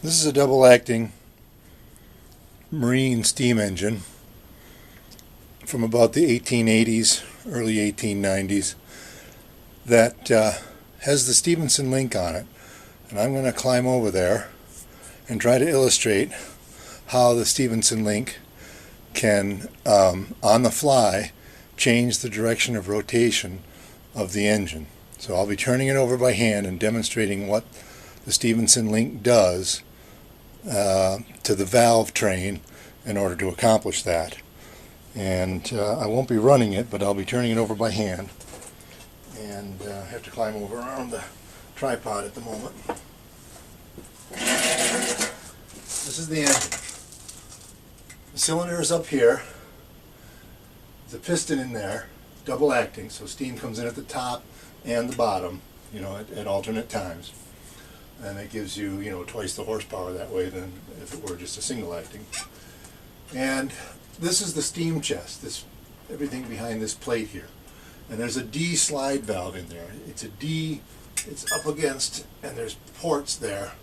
This is a double-acting marine steam engine from about the 1880s, early 1890s that has the Stephenson Link on it. And I'm going to climb over there and try to illustrate how the Stephenson Link can, on the fly, change the direction of rotation of the engine. So I'll be turning it over by hand and demonstrating what the Stephenson Link does to the valve train in order to accomplish that. And I won't be running it, but I'll be turning it over by hand. And I have to climb over around the tripod at the moment. This is the engine. The cylinder is up here. There's a piston in there, double acting, so steam comes in at the top and the bottom, at alternate times. And it gives you, twice the horsepower that way than if it were just a single acting. And this is the steam chest, everything behind this plate here. And there's a D slide valve in there. It's a D, it's up against, and there's ports there.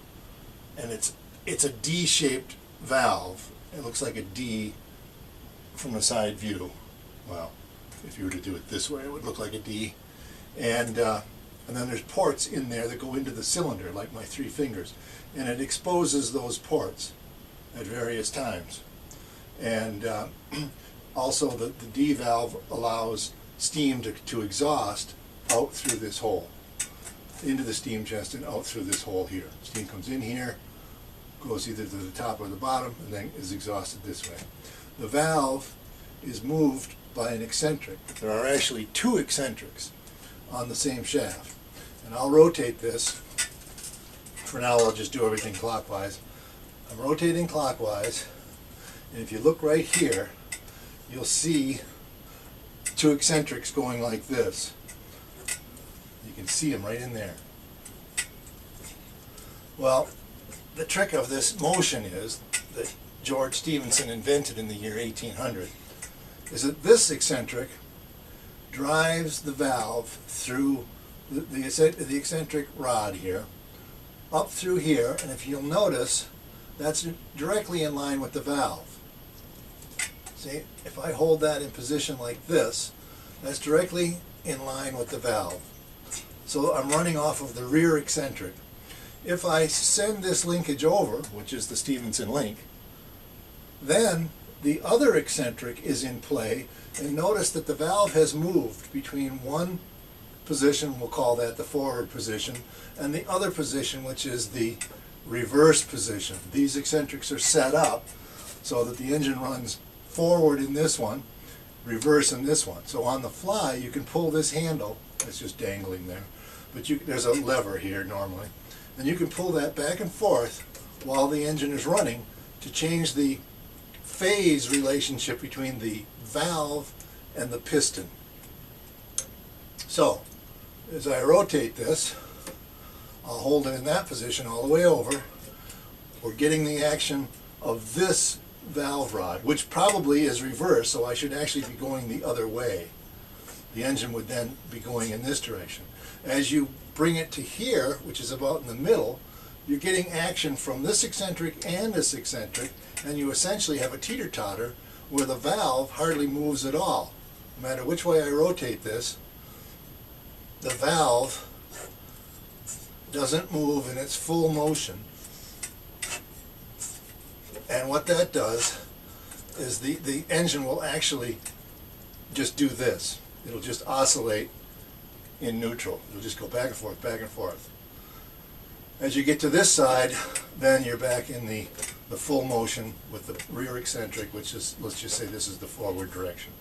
And it's a D-shaped valve. It looks like a D from a side view. Well, if you were to do it this way, it would look like a D. And then there's ports in there that go into the cylinder, like my 3 fingers. And it exposes those ports at various times. And also the D valve allows steam to exhaust out through this hole, into the steam chest and out through this hole here. Steam comes in here, goes either to the top or the bottom, and then is exhausted this way. The valve is moved by an eccentric. There are actually 2 eccentrics on the same shaft. And I'll rotate this. For now, I'll just do everything clockwise. I'm rotating clockwise, and if you look right here, you'll see 2 eccentrics going like this. You can see them right in there. Well, the trick of this motion is that George Stephenson invented in the year 1800 is that this eccentric drives the valve through the eccentric rod here, up through here, and if you'll notice, that's directly in line with the valve. See, if I hold that in position like this, that's directly in line with the valve. So I'm running off of the rear eccentric. If I send this linkage over, which is the Stephenson Link, then the other eccentric is in play, and notice that the valve has moved between one position, we'll call that the forward position, and the other position, which is the reverse position. These eccentrics are set up so that the engine runs forward in this one, reverse in this one. So on the fly, you can pull this handle, it's just dangling there, but there's a lever here normally, and you can pull that back and forth while the engine is running to change the phase relationship between the valve and the piston. So, as I rotate this, I'll hold it in that position all the way over. We're getting the action of this valve rod, which probably is reverse, so I should actually be going the other way. The engine would then be going in this direction. As you bring it to here, which is about in the middle, you're getting action from this eccentric and this eccentric, and you essentially have a teeter-totter where the valve hardly moves at all. No matter which way I rotate this, the valve doesn't move in its full motion. And what that does is the engine will actually just do this. It'll just oscillate in neutral. It'll just go back and forth, back and forth. As you get to this side, then you're back in the full motion with the rear eccentric, which is, let's just say this is the forward direction.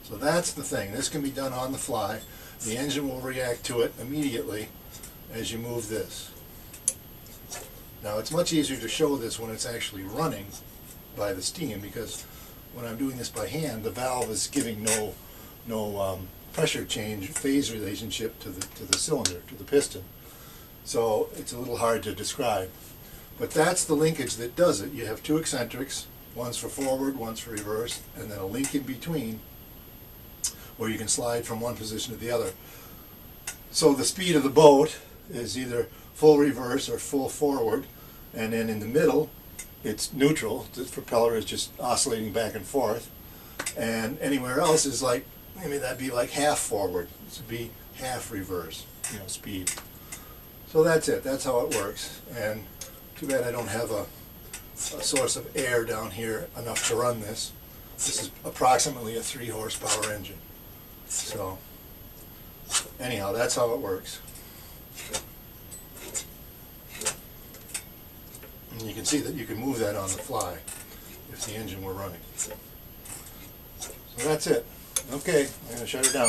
So that's the thing. This can be done on the fly. The engine will react to it immediately as you move this. Now it's much easier to show this when it's actually running by the steam, because when I'm doing this by hand, the valve is giving no pressure change, phase relationship to the cylinder, to the piston. So it's a little hard to describe. But that's the linkage that does it. You have 2 eccentrics, one's for forward, one's for reverse, and then a link in between where you can slide from one position to the other. So the speed of the boat is either full reverse or full forward, and then in the middle it's neutral. The propeller is just oscillating back and forth, and anywhere else is like, maybe that'd be like half forward. This would be half reverse, you know, speed. So that's it. That's how it works. And too bad I don't have a source of air down here enough to run this. This is approximately a 3 horsepower engine. So anyhow, that's how it works. And you can see that you can move that on the fly if the engine were running. So that's it. Okay, I'm going to shut her down.